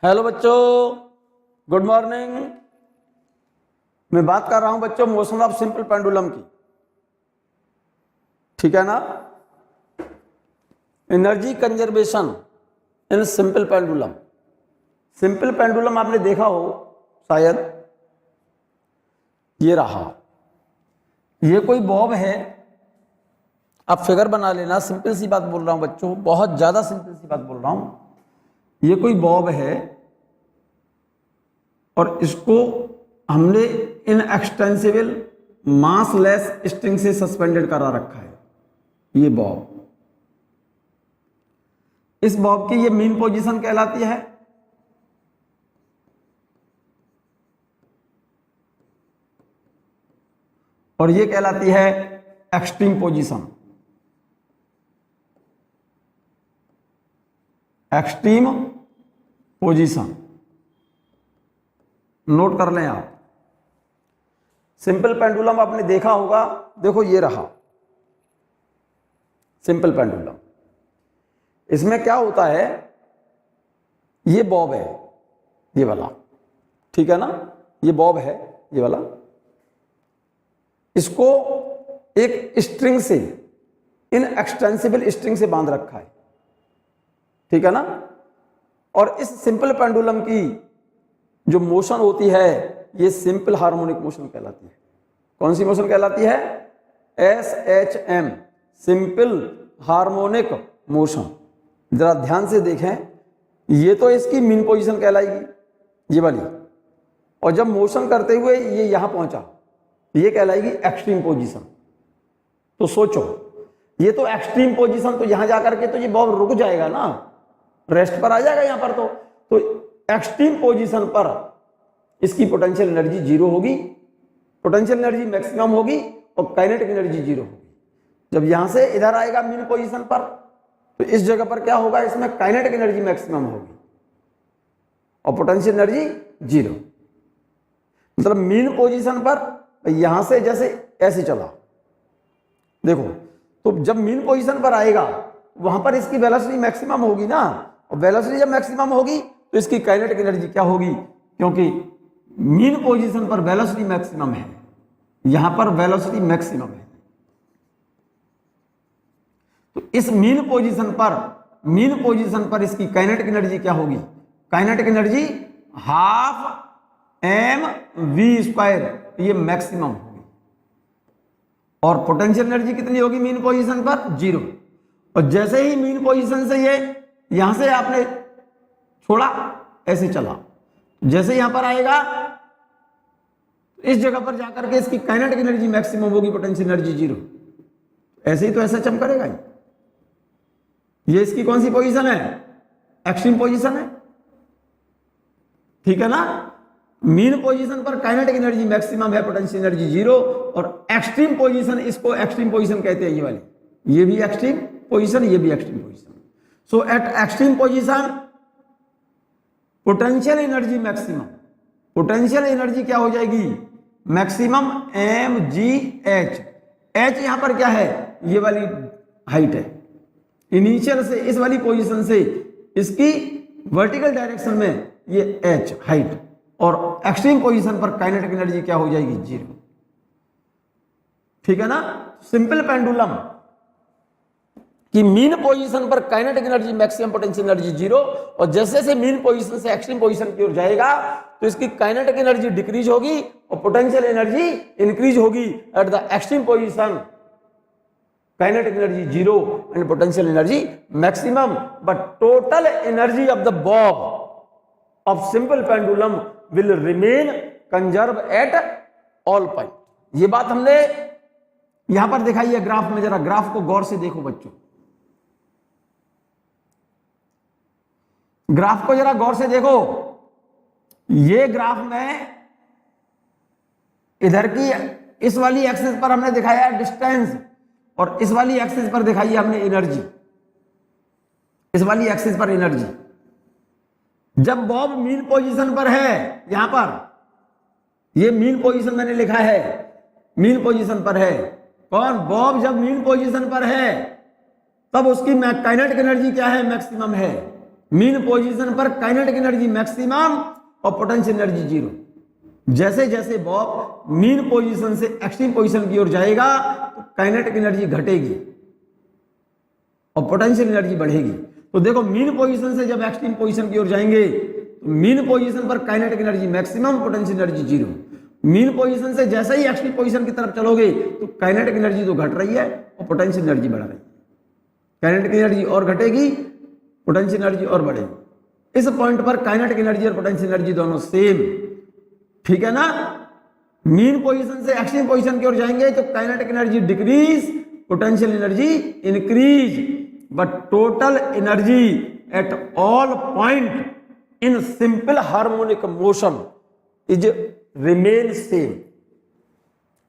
Hello बच्चों, good morning. मैं बात कर रहा हूं बच्चों मोशन ऑफ सिंपल पेंडुलम की, ठीक है ना। Energy conservation in simple pendulum. Simple pendulum आपने देखा हो शायद, ये रहा, ये कोई बॉब है। आप फिगर बना लेना। सिंपल सी बात बोल रहा हूं बच्चों, बहुत ज्यादा सिंपल सी बात बोल रहा हूं। ये कोई बॉब है और इसको हमने इन एक्सटेंसिबल मासलेस स्ट्रिंग से सस्पेंडेड करा रखा है। ये बॉब, इस बॉब की ये मीन पोजीशन कहलाती है। और ये कहलाती है extreme position. Extreme position note कर लें आप। सिंपल पेंडुलम आपने देखा होगा, देखो ये रहा सिंपल पेंडुलम। इसमें क्या होता है, ये बॉब है, ये वाला, ठीक है ना। ये बॉब है, ये वाला। इसको एक स्ट्रिंग से, इन एक्सटेंसिबल स्ट्रिंग से बांध रखा है, ठीक है ना। और इस सिंपल पेंडुलम की जो मोशन होती है, ये सिंपल हार्मोनिक मोशन कहलाती है। कौन सी मोशन कहलाती है? SHM, simple harmonic motion. जरा ध्यान से देखें, ये तो इसकी मीन पोजीशन कहलाएगी, ये वाली। और जब मोशन करते हुए ये यहां पहुंचा, ये कहलाएगी एक्सट्रीम पोजीशन। तो सोचो, ये तो एक्सट्रीम पोजीशन, तो यहां जाकर के तो ये बॉब रुक जाएगा ना, रेस्ट पर आ जाएगा यहां पर। तो एक्सट्रीम पोजीशन पर इसकी पोटेंशियल एनर्जी जीरो होगी, पोटेंशियल एनर्जी मैक्सिमम होगी और काइनेटिक एनर्जी जीरो होगी। जब यहां से इधर आएगा मीन पोजीशन पर, तो इस जगह पर क्या होगा, इसमें काइनेटिक एनर्जी मैक्सिमम होगी और पोटेंशियल एनर्जी जीरो। मतलब मीन पोजीशन पर यहां से जैसे ऐसे चला, देखो, तो जब मीन पोजीशन पर आएगा वहां पर इसकी वेलोसिटी मैक्सिमम होगी ना, और वेलोसिटी जब मैक्सिमम होगी तो इसकी काइनेटिक एनर्जी क्या होगी, क्योंकि मीन पोजीशन पर वेलोसिटी मैक्सिमम है, यहां पर वेलोसिटी मैक्सिमम है। तो इस मीन पोजीशन पर इसकी काइनेटिक एनर्जी क्या होगी? काइनेटिक एनर्जी हाफ mv², ये मैक्सिमम होगी। और पोटेंशियल एनर्जी कितनी होगी मीन पोजीशन पर? जीरो। और जैसे ही मीन पोजीशन से ये यहां से आपने छोड़ा, ऐसे चला, जैसे यहां पर आएगा इस जगह पर जाकर के इसकी काइनेटिक एनर्जी मैक्सिमम होगी, पोटेंशियल एनर्जी जीरो। ऐसे ही तो ऐसा चम करेगा ये इसकी कौन सी पोजीशन है? एक्सट्रीम पोजीशन है, ठीक है ना। मीन पोजीशन पर काइनेटिक एनर्जी मैक्सिमम है, पोटेंशियल एनर्जी जीरो। और एक्सट्रीम पोजीशन, इसको एक्सट्रीम पोजीशन कहते हैं, ये वाली, ये भी एक्सट्रीम पोजीशन, ये भी एक्सट्रीम पोजीशन। सो eight extreme position potential energy maximum, potential energy क्या हो जाएगी? Maximum mgh। h यहां पर क्या है? ये वाली हाइट है। इनिशियल से, इस वाली पोजीशन से इसकी वर्टिकल डायरेक्शन में ये h हाइट, और एक्सट्रीम पोजीशन पर काइनेटिक एनर्जी क्या हो जाएगी? जीरो, ठीक है ना। सिंपल पेंडुलम कि मीन पोजीशन पर kinetic energy maximum, potential energy zero. और जैसे जैसे मीन पोजीशन से एक्सट्रीम पोजीशन की ओर जाएगा तो इसकी काइनेटिक एनर्जी डिक्रीज होगी और पोटेंशियल एनर्जी इंक्रीज होगी। At the extreme position kinetic energy zero and potential energy maximum, but total energy of the Bob of simple pendulum will remain conserve at all point. ये बात हमने यहां पर दिखाई है ग्राफ में। जरा ग्राफ को गौर से देखो बच्चों, ग्राफ को जरा गौर से देखो। ये ग्राफ में इधर की इस वाली एक्सिस पर हमने दिखाया है डिस्टेंस, और इस वाली एक्सिस पर दिखाई है हमने एनर्जी। इस वाली एक्सिस पर एनर्जी, जब बॉब मीन पोजीशन पर है, यहां पर ये मीन पोजीशन मैंने लिखा है, मीन पोजीशन पर है। कौन? बॉब जब मीन पोजीशन पर है तब उसकी काइनेटिक एनर्जी क्या है? मैक्सिमम है। मीन पोजीशन पर काइनेटिक एनर्जी मैक्सिमम और पोटेंशियल एनर्जी जीरो। जैसे जैसे बॉब मीन पोजीशन से एक्सट्रीम पोजीशन की ओर जाएगा तो काइनेटिक एनर्जी घटेगी और पोटेंशियल एनर्जी बढ़ेगी। तो देखो मीन पोजीशन से जब एक्सट्रीम पोजीशन की ओर जाएंगे तो मीन पोजीशन पर kinetic energy maximum, potential energy zero. Mean position से जैसे ही एक्सट्रीम पोजीशन की तरफ चलोगे तो काइनेटिक एनर्जी तो घट रही है और पोटेंशियल एनर्जी बढ़ रही है। काइनेटिक एनर्जी और घटेगी, पोटेंशियल एनर्जी और बढ़ेगी। इस पॉइंट पर काइनेटिक एनर्जी और पोटेंशियल एनर्जी दोनों सेम, ठीक है ना। मीन पोजीशन से एक्सट्रीम पोजीशन की ओर जाएंगे तो kinetic energy decrease, potential energy increase, but total energy at all point in simple harmonic motion is remain same.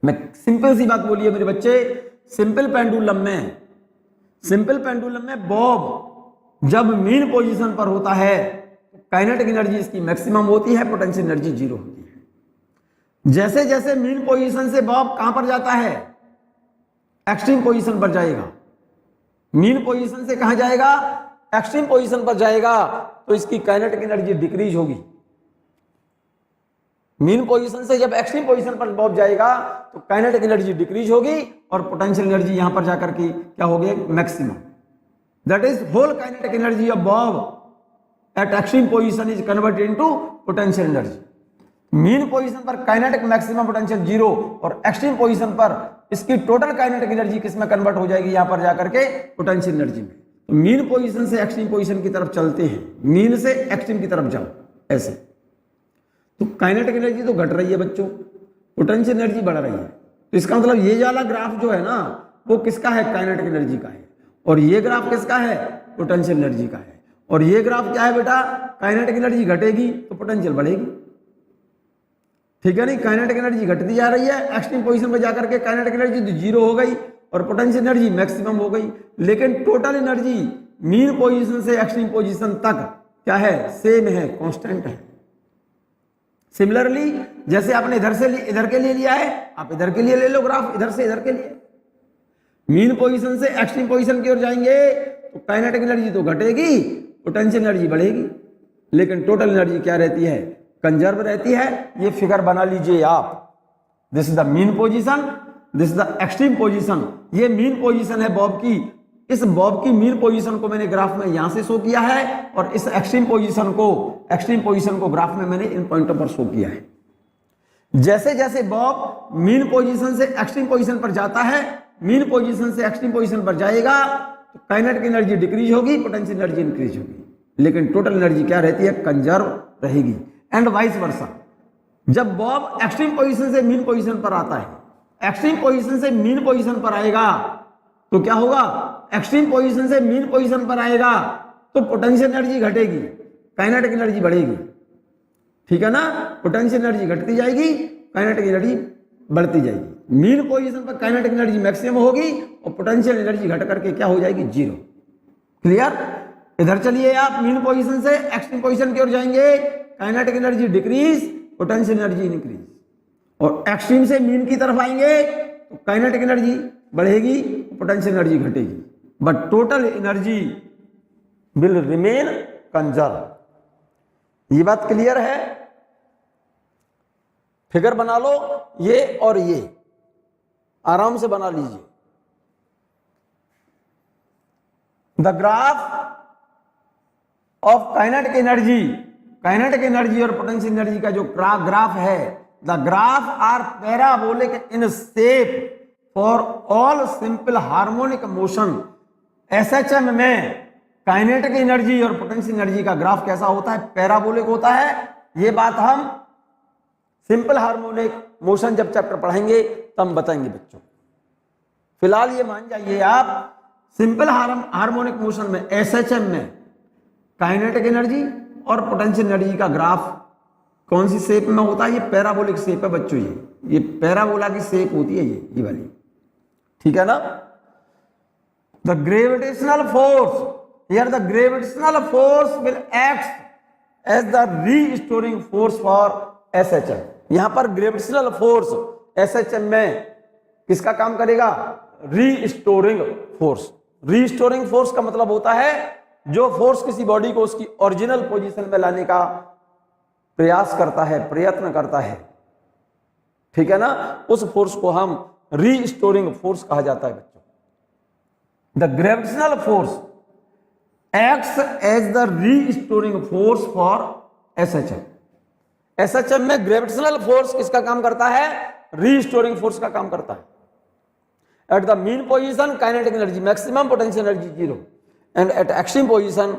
मैं सिंपल सी बात बोली है मेरे बच्चे, सिंपल पेंडुलम में बॉब जब मीन पोजीशन पर होता है काइनेटिक एनर्जी इसकी मैक्सिमम होती है, पोटेंशियल एनर्जी जीरो होती है। जैसे जैसे मीन पोजीशन से बॉब कहां पर जाता है, एक्सट्रीम पोजीशन पर जाएगा। मीन पोजीशन से कहां जाएगा, एक्सट्रीम पोजीशन पर जाएगा तो इसकी काइनेटिक एनर्जी डिक्रीज होगी। मीन पोजीशन से जब एक्सट्रीम पोजीशन पर बॉब जाएगा तो काइनेटिक एनर्जी डिक्रीज होगी और पोटेंशियल एनर्जी यहां पर जाकर के क्या होगी, maximum. That is whole kinetic energy of bob at extreme position is converted into potential energy. Mean position पर काइनेटिक मैक्सिमम, पोटेंशियल जीरो, और एक्सट्रीम पोजीशन पर इसकी टोटल काइनेटिक एनर्जी किस में कन्वर्ट हो जाएगी, यहां पर जाकर के पोटेंशियल एनर्जी में। तो मीन पोजीशन से एक्सट्रीम पोजीशन की तरफ चलते हैं, मीन से एक्सट्रीम की तरफ जाओ ऐसे, तो काइनेटिक एनर्जी तो घट रही है बच्चों, पोटेंशियल एनर्जी बढ़ रही है। तो इसका मतलब ये वाला ग्राफ जो है ना वो किसका है, काइनेटिक एनर्जी का है, और ये ग्राफ किसका है, पोटेंशियल एनर्जी का है। और ये ग्राफ क्या है बेटा, काइनेटिक एनर्जी घटेगी तो पोटेंशियल बढ़ेगी, ठीक है नहीं। काइनेटिक एनर्जी घटती जा रही है, एक्सट्रीम पोजीशन पर जाकर के काइनेटिक एनर्जी तो जीरो हो गई और पोटेंशियल एनर्जी मैक्सिमम हो गई, लेकिन टोटल एनर्जी मीन पोजीशन से एक्सट्रीम पोजीशन तक क्या है, सेम है, कांस्टेंट है। सिमिलरली जैसे आपने इधर से इधर के लिए लिया है, आप इधर के लिए ले लो ग्राफ, इधर से इधर के लिए। मीन पोजीशन से एक्सट्रीम पोजीशन की ओर जाएंगे तो काइनेटिक एनर्जी तो घटेगी, पोटेंशियल एनर्जी बढ़ेगी, लेकिन टोटल एनर्जी क्या रहती है, कंजर्व रहती है। ये फिगर बना लीजिए आप, this is the mean position, this is the extreme position. ये मीन पोजीशन है बॉब की। इस बॉब की मीन पोजीशन को मैंने ग्राफ में यहां से शो किया है और इस एक्सट्रीम पोजीशन को ग्राफ में मैंने इन पॉइंटों पर शो किया है। जैसे जैसे बॉब मीन पोजीशन से एक्सट्रीम पोजीशन पर जाता है, मीन पोजीशन से एक्सट्रीम पोजीशन पर जाएगा तो काइनेटिक एनर्जी डिक्रीज होगी, पोटेंशियल एनर्जी इंक्रीज होगी, लेकिन टोटल एनर्जी क्या रहती है, कंजर्व रहेगी। एंड वाइस वर्सा, जब बॉब एक्सट्रीम पोजीशन से मीन पोजीशन पर आता है, एक्सट्रीम पोजीशन से मीन पोजीशन पर आएगा तो क्या होगा, एक्सट्रीम पोजीशन से मीन पोजीशन पर आएगा तो पोटेंशियल एनर्जी घटेगी, काइनेटिक एनर्जी बढ़ेगी, ठीक है ना। पोटेंशियल एनर्जी घटती जाएगी, काइनेटिक एनर्जी बढ़ती जाएगी। मीन पोजीशन पर काइनेटिक एनर्जी मैक्सिमम होगी और पोटेंशियल एनर्जी घट करके क्या हो जाएगी, जीरो। क्लियर। इधर चलिए आप, मीन पोजीशन से एक्सट्रीम पोजीशन की ओर जाएंगे, kinetic energy decrease, potential energy increase, और एक्सट्रीम से मीन की तरफ आएंगे तो काइनेटिक एनर्जी बढ़ेगी, पोटेंशियल एनर्जी घटेगी, but total energy will remain conserve. ये बात क्लियर है। फिगर बना लो, ये और ये आराम से बना लीजिए। The graph of kinetic energy और पोटेंशियल एनर्जी का जो ग्राफ है, the graph are parabolic in shape for all simple harmonic motion. SHM में काइनेटिक एनर्जी और पोटेंशियल एनर्जी का ग्राफ कैसा होता है, पैराबोलिक होता है। ये बात हम सिंपल हार्मोनिक मोशन जब चैप्टर पढ़ेंगे तब बताएंगे बच्चों। फिलहाल ये मान जाइए आप, सिंपल हार्मोनिक मोशन में एसएचएम में काइनेटिक एनर्जी और पोटेंशियल एनर्जी का ग्राफ कौन सी शेप में होता है, ये पैराबोलिक शेप है बच्चों। ये पैराबोला की शेप होती है, ये वाली, ठीक है ना। The gravitational force, here the gravitational force will act as the restoring force for SHM. यहां पर ग्रेविटेशनल फोर्स एसएचएम में किसका काम करेगा, रीस्टोरिंग फोर्स। रीस्टोरिंग फोर्स का मतलब होता है जो फोर्स किसी बॉडी को उसकी ओरिजिनल पोजीशन में लाने का प्रयास करता है, प्रयत्न करता है, ठीक है ना, उस फोर्स को हम रीस्टोरिंग फोर्स कहा जाता है बच्चों। The gravitational force acts as the restoring force for SHM. SHM में ग्रेविटेशनल फोर्स किसका काम करता है? रीस्टोरिंग फोर्स का काम करता है। Eight the mean position kinetic energy maximum potential energy zero, and eight extreme position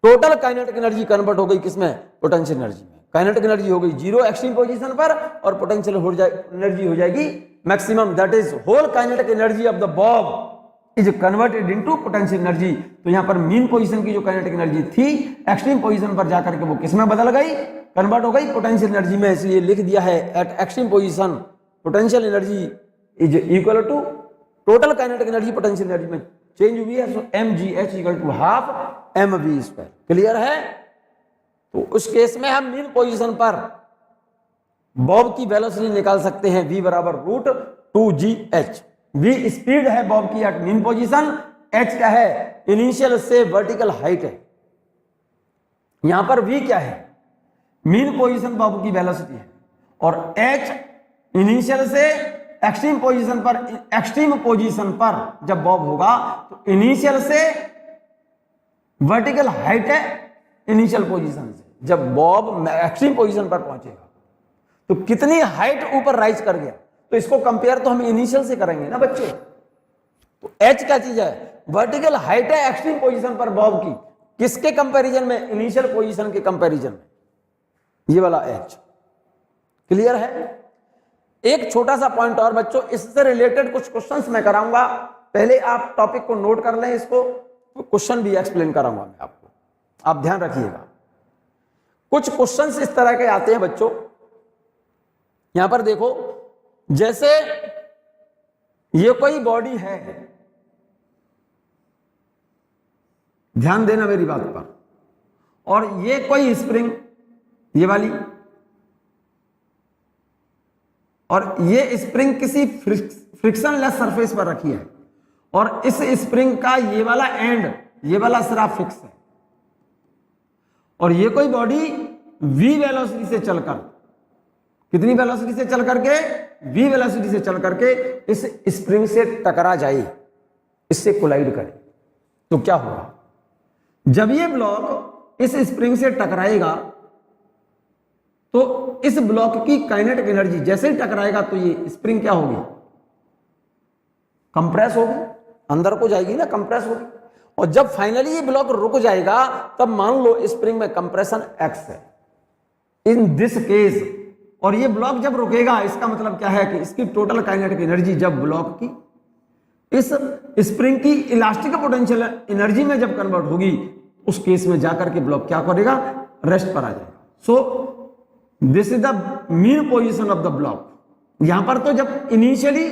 total kinetic energy convert हो गई किसमें? पोटेंशियल एनर्जी में। काइनेटिक एनर्जी हो गई जीरो एक्सट्रीम पोजीशन पर, और पोटेंशियल एनर्जी हो जाएगी maximum. That is whole kinetic energy of the bob is converted into potential energy. तो यहां पर मीन पोजीशन की जो काइनेटिक एनर्जी थी एक्सट्रीम पोजीशन पर जाकर के वो किसमें बदल गई? कन्वर्ट हो गई पोटेंशियल एनर्जी में। इसलिए लिख दिया है at extreme position potential energy is equal to total kinetic energy potential energy में चेंज हुई है। So mgh equal to half mv square. Clear है? तो उस केस में हम मीन पोजीशन पर बॉब की वेलोसिटी निकाल सकते हैं, v बराबर रूट 2gh। v स्पीड है बॉब की एट मीन पोजीशन, h क्या है? इनिशियल से वर्टिकल हाइट है। यहां पर v क्या है? मीन पोजीशन बॉब की वेलोसिटी है, और h इनिशियल से एक्सट्रीम पोजीशन पर। एक्सट्रीम पोजीशन पर जब बॉब होगा तो इनिशियल से वर्टिकल हाइट है इनिशियल पोजीशन से। जब बॉब एक्सट्रीम पोजीशन पर पहुंचेगा तो कितनी हाइट ऊपर राइज कर गया, तो इसको कंपेयर तो हम इनिशियल से करेंगे ना बच्चों। तो h क्या चीज है? वर्टिकल हाइट है एक्सट्रीम पोजीशन पर बॉब की, किसके कंपैरिजन में? इनिशियल पोजीशन के कंपैरिजन में, ये वाला h। क्लियर है? एक छोटा सा पॉइंट और बच्चों, इससे रिलेटेड कुछ क्वेश्चंस मैं कराऊंगा, पहले आप टॉपिक को नोट कर लें, इसको क्वेश्चन भी एक्सप्लेन कराऊंगा मैं आपको, आप ध्यान रखिएगा। कुछ क्वेश्चंस इस तरह के आते हैं बच्चों, यहां पर देखो, जैसे ये कोई बॉडी है, ध्यान देना मेरी बात पर, और ये कोई स्प्रिंग, ये वाली, और ये स्प्रिंग किसी फ्रिक्शनलेस सरफेस पर रखी है, और इस स्प्रिंग का ये वाला एंड, ये वाला सिरा फिक्स है, और ये कोई बॉडी v वेलोसिटी से चलकर, कितनी वेलोसिटी से चल करके? v वेलोसिटी से चल करके इस स्प्रिंग से टकरा जाए, इससे कोलाइड करे, तो क्या होगा? जब ये ब्लॉक इस स्प्रिंग से टकराएगा तो इस ब्लॉक की काइनेटिक एनर्जी जैसे ही टकराएगा तो ये स्प्रिंग क्या होगी? कंप्रेस होगी, अंदर को जाएगी ना, कंप्रेस होगी। और जब फाइनली ये ब्लॉक रुक जाएगा तब मान लो स्प्रिंग में कंप्रेशन x है इन दिस केस, और ये ब्लॉक जब रुकेगा इसका मतलब क्या है कि इसकी टोटल काइनेटिक एनर्जी जब ब्लॉक की इस स्प्रिंग की इलास्टिक पोटेंशियल एनर्जी में जब कन्वर्ट होगी, उस केस में जाकर के ब्लॉक क्या करेगा? रेस्ट पर आ जाएगा। So this is the mean position of the block. यहां पर तो जब इनिशियली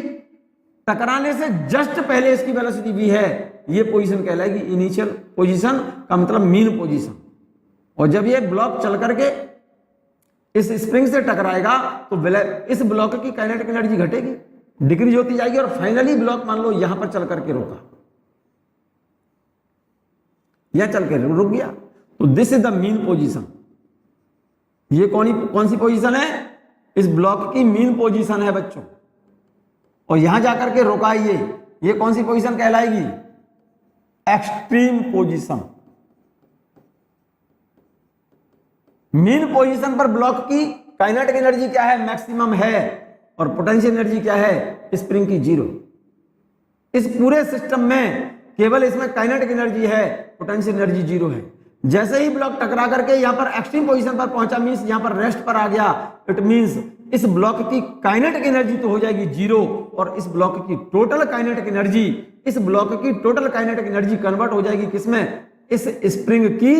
टकराने से जस्ट पहले इसकी वेलोसिटी v है, ये पोजीशन कहलाएगी इनिशियल पोजीशन, का मतलब मीन पोजीशन। और जब ये ब्लॉक चल करके इस स्प्रिंग से टकराएगा तो इस ब्लॉक की काइनेटिक एनर्जी घटेगी, डिक्रीज होती जाएगी, और फाइनली ब्लॉक मान लो यहां पर चल करके रुका, यह चल के रुक गया, तो this is the mean position. ये कौन सी पोजीशन है? इस ब्लॉक की मीन पोजीशन है बच्चों, और यहां जाकर के रुका ये कौन सी पोजीशन कहलाएगी? Extreme position. मीन पोजीशन पर ब्लॉक की काइनेटिक एनर्जी क्या है? मैक्सिमम है, और पोटेंशियल एनर्जी क्या है? स्प्रिंग की जीरो। इस पूरे सिस्टम में केवल इसमें काइनेटिक एनर्जी है, पोटेंशियल एनर्जी जीरो है। जैसे ही ब्लॉक टकरा करके यहां पर एक्सट्रीम पोजीशन पर पहुंचा, मींस यहां पर रेस्ट पर आ गया, इट मींस इस ब्लॉक की काइनेटिक एनर्जी तो हो जाएगी जीरो, और इस ब्लॉक की टोटल काइनेटिक एनर्जी, इस ब्लॉक की टोटल काइनेटिक एनर्जी कन्वर्ट हो जाएगी किसमें? इस स्प्रिंग की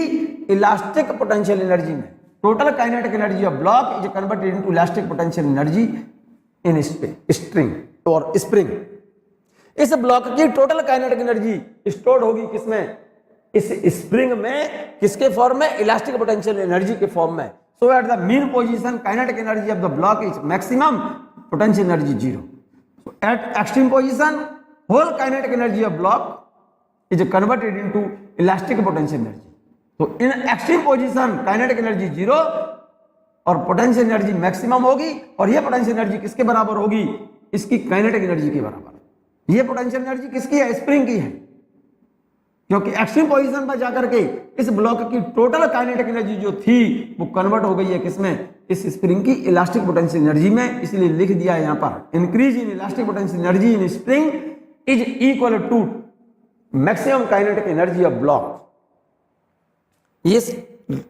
इलास्टिक पोटेंशियल एनर्जी में। Total kinetic energy of block is converted into elastic potential energy in string और स्प्रिंग। इस ब्लॉक की टोटल काइनेटिक एनर्जी स्टोर्ड होगी किसमें? इस स्प्रिंग में, किसके फॉर्म में? इलास्टिक पोटेंशियल एनर्जी के फॉर्म में। So at the mean position kinetic energy of the block is maximum, potential energy zero. At extreme position whole kinetic energy of block is converted into elastic potential energy. तो in extreme position kinetic energy zero और potential energy maximum होगी, और यह potential energy किसके बराबर होगी, इसकी kinetic energy के बराबर। यह पोटेंशियल एनर्जी किसकी है, स्प्रिंग की है, क्योंकि एक्सट्रीम पोजीशन पर जाकर के इस ब्लॉक की टोटल काइनेटिक एनर्जी जो थी वो कन्वर्ट हो गई है किसमें, इस स्प्रिंग की इलास्टिक पोटेंशियल एनर्जी में। इसलिए लिख दिया है यहां पर, increase in elastic potential energy in spring is equal to maximum kinetic energy of block.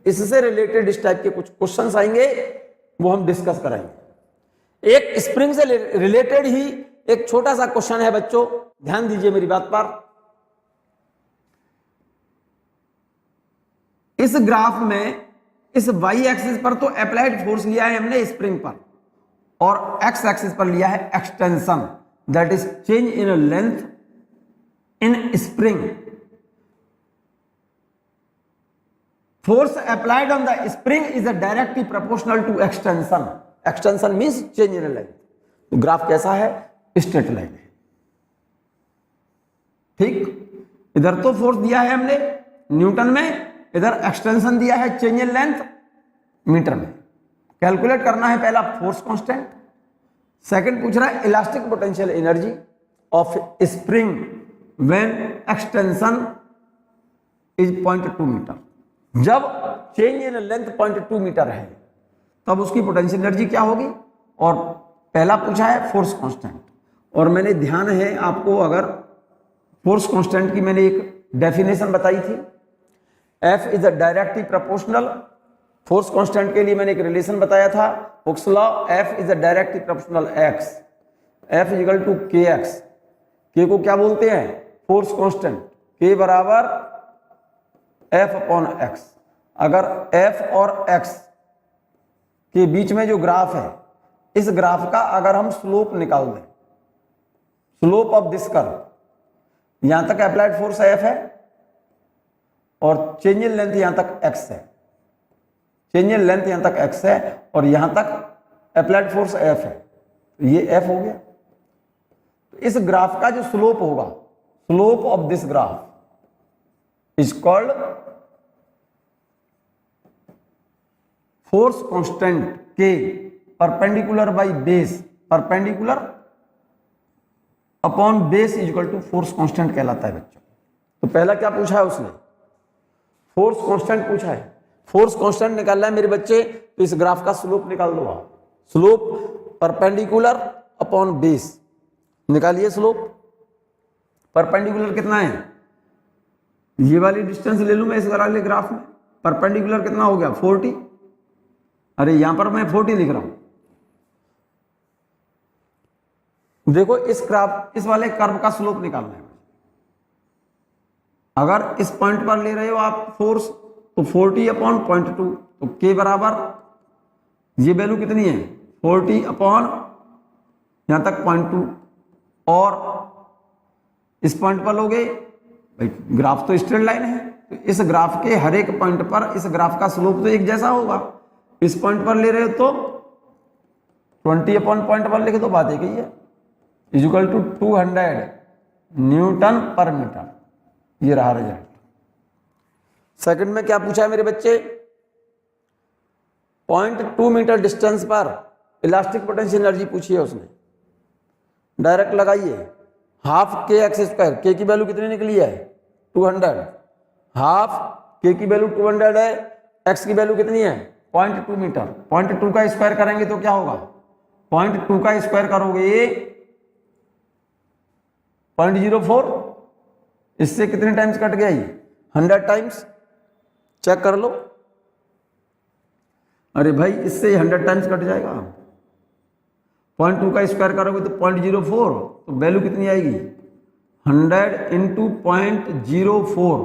इससे रिलेटेड इस टाइप के कुछ क्वेश्चंस आएंगे, वो हम डिस्कस कराएंगे। एक स्प्रिंग से रिलेटेड ही एक छोटा सा क्वेश्चन है बच्चों, ध्यान दीजिए मेरी बात पर। इस ग्राफ में इस वाई एक्सिस पर तो अप्लाइड फोर्स लिया है हमने स्प्रिंग पर, और एक्स एक्सिस पर लिया है extension, that is change in length in spring. Force applied on the spring is directly proportional to extension. Extension means change in length. तो ग्राफ कैसा है, स्ट्रेट लाइन है, ठीक। इधर तो फोर्स दिया है हमने न्यूटन में, इधर एक्सटेंशन दिया है चेंज इन लेंथ मीटर में। कैलकुलेट करना है पहला फोर्स कांस्टेंट, सेकंड पूछ रहा है elastic potential energy of spring when extension is 0.2 metre. जब चेंज इन लेंथ 0.2 मीटर है तब उसकी पोटेंशियल एनर्जी क्या होगी, और पहला पूछा है फोर्स कांस्टेंट। और मैंने ध्यान है आपको, अगर फोर्स कांस्टेंट की मैंने एक डेफिनेशन बताई थी, F is a directly proportional. Force constant के लिए मैंने एक रिलेशन बताया था, Hooke's law, F is a directly proportional x, F is equal to kx। k को क्या बोलते हैं, फोर्स कांस्टेंट, k बराबर F अपॉन x। अगर F और x के बीच में जो ग्राफ है, इस ग्राफ का अगर हम स्लोप निकाल दें, स्लोप ऑफ दिस कर्व, यहां तक अप्लाइड फोर्स F है और चेंज इन लेंथ यहां तक x है, चेंज इन लेंथ यहां तक x है और यहां तक अप्लाइड फोर्स F है, तो ये F हो गया। तो इस ग्राफ का जो स्लोप होगा, slope of this graph is called force constant K perpendicular by base, perpendicular upon base is equal to force constant कहलाता है बच्चों। तो पहला क्या पूछा है उसने, फोर्स कांस्टेंट पूछा है। फोर्स कांस्टेंट निकालना है मेरे बच्चे, तो इस ग्राफ का स्लोप निकाल दो आप, स्लोप परपेंडिकुलर अपॉन बेस। निकालिए स्लोप, परपेंडिकुलर कितना है, ये वाली डिस्टेंस ले लूं मैं इस वाले ग्राफ में, परपेंडिकुलर कितना हो गया 40, अरे यहां पर मैं 40 लिख रहा हूं। देखो इस ग्राफ, इस वाले कर्व का स्लोप निकालना है। अगर इस पॉइंट पर ले रहे हो आप फोर्स, तो 40 अपॉन 0.2, तो के बराबर ये वैल्यू कितनी है 40 अपॉन यहां तक 0.2, और इस पॉइंट पर लोगे भाई, ग्राफ तो स्ट्रेट लाइन है, तो इस ग्राफ के हर एक पॉइंट पर इस ग्राफ का स्लोप तो एक जैसा होगा। इस पॉइंट पर ले रहे हो तो 20 अपॉन 0.1 लिखे तो बात एक ही है, इज इक्वल टू 200 न्यूटन पर मीटर। ये रहा रिजल्ट। सेकंड में क्या पूछा है मेरे बच्चे, 0.2 मीटर डिस्टेंस पर इलास्टिक पोटेंशियल एनर्जी पूछी है उसने। डायरेक्ट लगाइए, हाफ के एक्स स्क्वायर, के की वैल्यू कितनी निकली है 200, हाफ के की वैल्यू 200 है, एक्स की वैल्यू कितनी है 0.2 मीटर। 0.2 का स्क्वायर करेंगे तो क्या होगा, 0.2 का स्क्वायर करोगे 0.04, इससे कितने टाइम्स कट गया, 100 टाइम्स। चेक कर लो, अरे भाई इससे 100 टाइम्स कट जाएगा। 0.2 का स्क्वायर करोगे तो 0.04, तो वैल्यू कितनी आएगी 100 इंटू 0.04,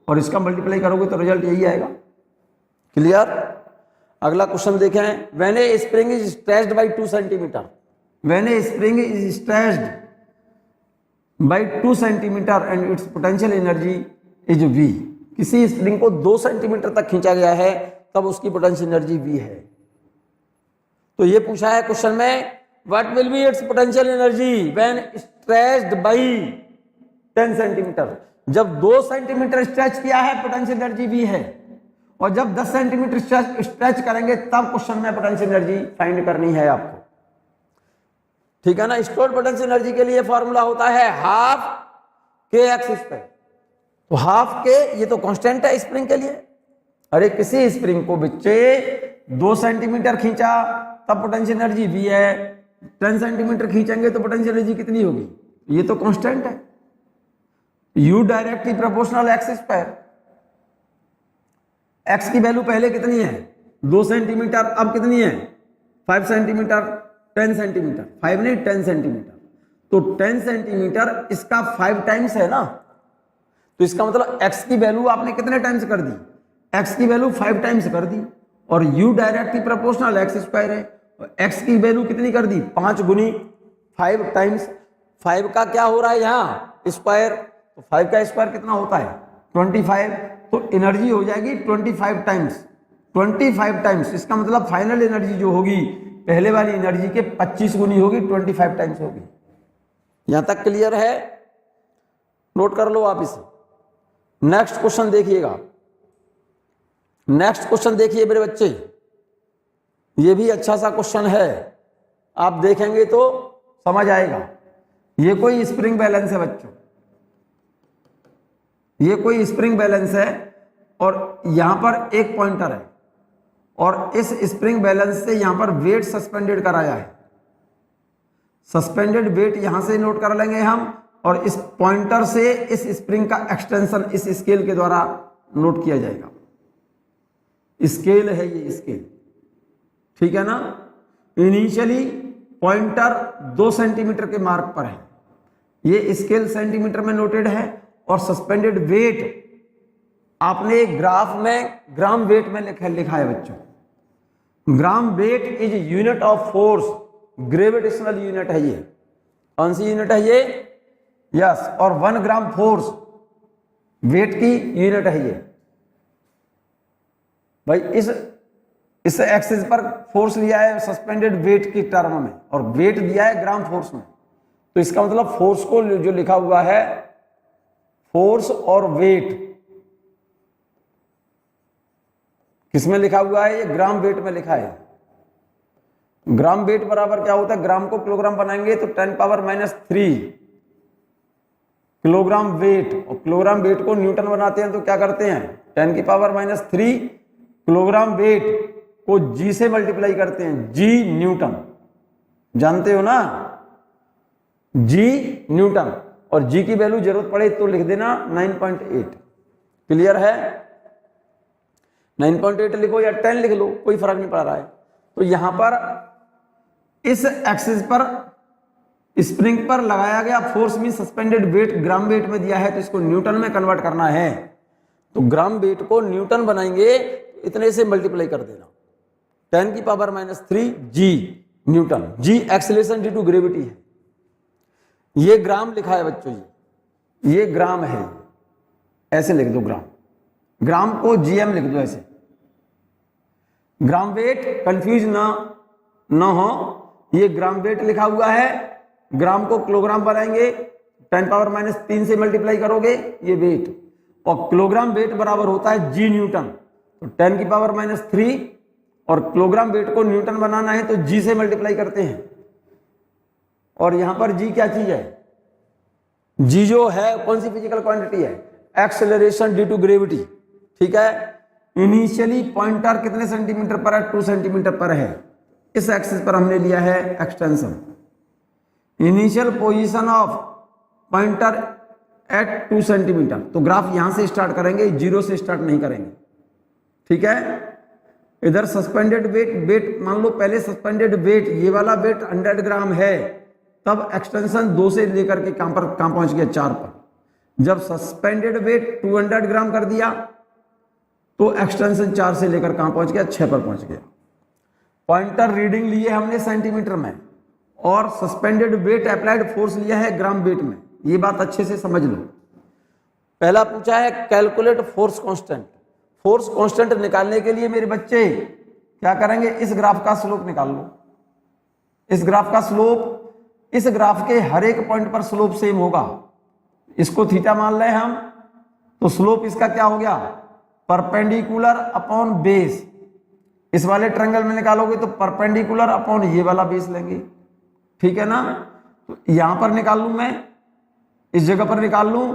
और इसका मल्टीप्लाई करोगे तो रिजल्ट यही आएगा। क्लियर। अगला क्वेश्चन देखें, when a spring is stretched by 2 centimetre, when a spring is stretched by 2 centimetre and its potential energy is V। किसी स्प्रिंग को 2 सेंटीमीटर तक खींचा गया है तब उसकी पोटेंशियल एनर्जी V है। तो ये पूछा है क्वेश्चन में, what will be its potential energy when stretched by 10 centimetre. जब 2 सेंटीमीटर स्ट्रेच किया है पोटेंशियल एनर्जी भी है, और जब 10 सेंटीमीटर स्ट्रेच करेंगे तब क्वेश्चन में पोटेंशियल एनर्जी फाइंड करनी है आपको, ठीक है ना। स्टोर्ड पोटेंशियल एनर्जी के लिए फॉर्मूला होता है हाफ के एक्स स्क्वायर। तो हाफ के, ये तो कांस्टेंट है स्प्रिंग के लिए। अरे किसी स्प्रिंग को बच्चे 2 सेंटीमीटर खींचा तब पोटेंशियल एनर्जी भी है, 10 सेंटीमीटर खींचेंगे तो पोटेंशियल एनर्जी कितनी होगी, ये तो कांस्टेंट है। U directly proportional x square. X की वैल्यू पहले कितनी है 2 सेंटीमीटर, अब कितनी है 5 सेंटीमीटर, 10 सेंटीमीटर, 5 नहीं 10 सेंटीमीटर। तो 10 सेंटीमीटर इसका 5 टाइम्स है ना, तो इसका मतलब x की वैल्यू आपने कितने टाइम्स कर दी, x की वैल्यू 5 टाइम्स कर दी, और u directly proportional x square है, x की वैल्यू कितनी कर दी 5 गुनी 5 टाइम्स 5 का क्या हो रहा है यहाँ स्क्वायर, तो 5 का स्क्वायर कितना होता है 25, तो एनर्जी हो जाएगी 25 टाइम्स, 25 टाइम्स। इसका मतलब फाइनल एनर्जी जो होगी पहले वाली एनर्जी के 25 गुनी होगी, 25 टाइम्स होगी। यहां तक क्लियर है, नोट कर लो आप इसे। नेक्स्ट क्वेश्चन देखिएगा, नेक्स्ट क्वेश्चन देखिए मेरे बच्चे, ये भी अच्छा सा क्वेश्चन है, आप देखेंगे तो समझ आएगा। ये कोई स्प्रिंग बैलेंस है बच्चों, ये कोई स्प्रिंग बैलेंस है, और यहां पर एक पॉइंटर है, और इस स्प्रिंग बैलेंस से यहां पर वेट सस्पेंडेड कराया है। सस्पेंडेड वेट यहां से नोट कर लेंगे हम, और इस पॉइंटर से इस स्प्रिंग का एक्सटेंशन इस स्केल के द्वारा नोट किया जाएगा। स्केल है ये स्केल, ठीक है ना। इनिशियली पॉइंटर 2 सेंटीमीटर के मार्क पर है, ये स्केल सेंटीमीटर में नोटेड है, और सस्पेंडेड वेट आपने ग्राफ में ग्राम वेट में लिखा है बच्चों। Gram weight is unit of force, gravitational unit है ये। कौन सी यूनिट है ये, यस, और 1 ग्राम फोर्स वेट की यूनिट है ये भाई। इस एक्सिस पर फोर्स लिया है सस्पेंडेड वेट की टर्म में, और वेट दिया है ग्राम फोर्स में, तो इसका मतलब फोर्स को जो लिखा हुआ है फोर्स और वेट किसमें लिखा हुआ है, ये ग्राम वेट में लिखा है। ग्राम वेट बराबर क्या होता है, ग्राम को किलोग्राम बनाएंगे तो 10⁻³ किलोग्राम वेट, और किलोग्राम वेट को न्यूटन बनाते हैं तो क्या करते हैं 10⁻³ किलोग्राम वेट को जी से मल्टीप्लाई करते हैं, जी न्यूटन, जानते हो ना, जी न्यूटन। और जी की वैल्यू जरूरत पड़े तो लिख देना 9.8। क्लियर है, 9.8 लिखो या 10 लिख लो, कोई फर्क नहीं पड़ रहा है। तो यहां पर इस एक्सिस पर स्प्रिंग पर लगाया गया फोर्स में सस्पेंडेड वेट ग्राम वेट में दिया है, तो इसको न्यूटन में कन्वर्ट करना है। तो ग्राम वेट को न्यूटन बनाएंगे, इतने से मल्टीप्लाई कर देना 10⁻³ g newton. G acceleration due to gravity है, ये ग्राम लिखा है बच्चों, ये ग्राम है, ऐसे लिख दो ग्राम, ग्राम को जीएम लिख दो ऐसे। ग्राम वेट कंफ्यूज ना हो, ये ग्राम वेट लिखा हुआ है, ग्राम को किलोग्राम बनाएंगे 10⁻³ से मल्टीप्लाई करोगे ये वेट, और किलोग्राम वेट बराबर होता है जी न्यूटन। तो 10⁻³ और किलोग्राम वेट को न्यूटन बनाना है तो जी से मल्टीप्लाई करते हैं। और यहां पर जी क्या चीज है, जी जो है कौन सी फिजिकल क्वांटिटी है, एक्सेलरेशन ड्यू टू ग्रेविटी, ठीक है। इनिशियली पॉइंटर कितने सेंटीमीटर पर है, 2 सेंटीमीटर पर है, इस एक्सिस पर हमने लिया है extension. Initial position of pointer at 2 centimetre, तो ग्राफ यहां से स्टार्ट करेंगे, 0 से स्टार्ट नहीं करेंगे, ठीक है। इधर सस्पेंडेड वेट मान लो, पहले सस्पेंडेड वेट ये वाला वेट 100 ग्राम है, तब एक्सटेंशन 2 से लेकर के कहां पहुंच गया 4 पर। जब सस्पेंडेड वेट 200 ग्राम कर दिया तो एक्सटेंशन 4 से लेकर कहां पहुंच गया 6 पर पहुंच गया। पॉइंटर रीडिंग लिए हमने सेंटीमीटर में, और सस्पेंडेड वेट अप्लाइड फोर्स लिया है ग्राम वेट में। ये बात अच्छे से समझ लो। पहला पूछा है calculate force constant. Force constant निकालने के लिए मेरे बच्चे क्या करेंगे, इस ग्राफ का स्लोप निकाल लो। इस ग्राफ का स्लोप, इस ग्राफ के हर एक पॉइंट पर स्लोप सेम होगा। इसको थीटा मान लें हम, तो स्लोप इसका क्या हो गया, परपेंडिकुलर अपॉन बेस। इस वाले ट्रायंगल में निकालोगे तो परपेंडिकुलर अपॉन ये वाला बेस लेंगे, ठीक है ना। तो यहां पर निकाल लूं मैं, इस जगह पर निकाल लूं,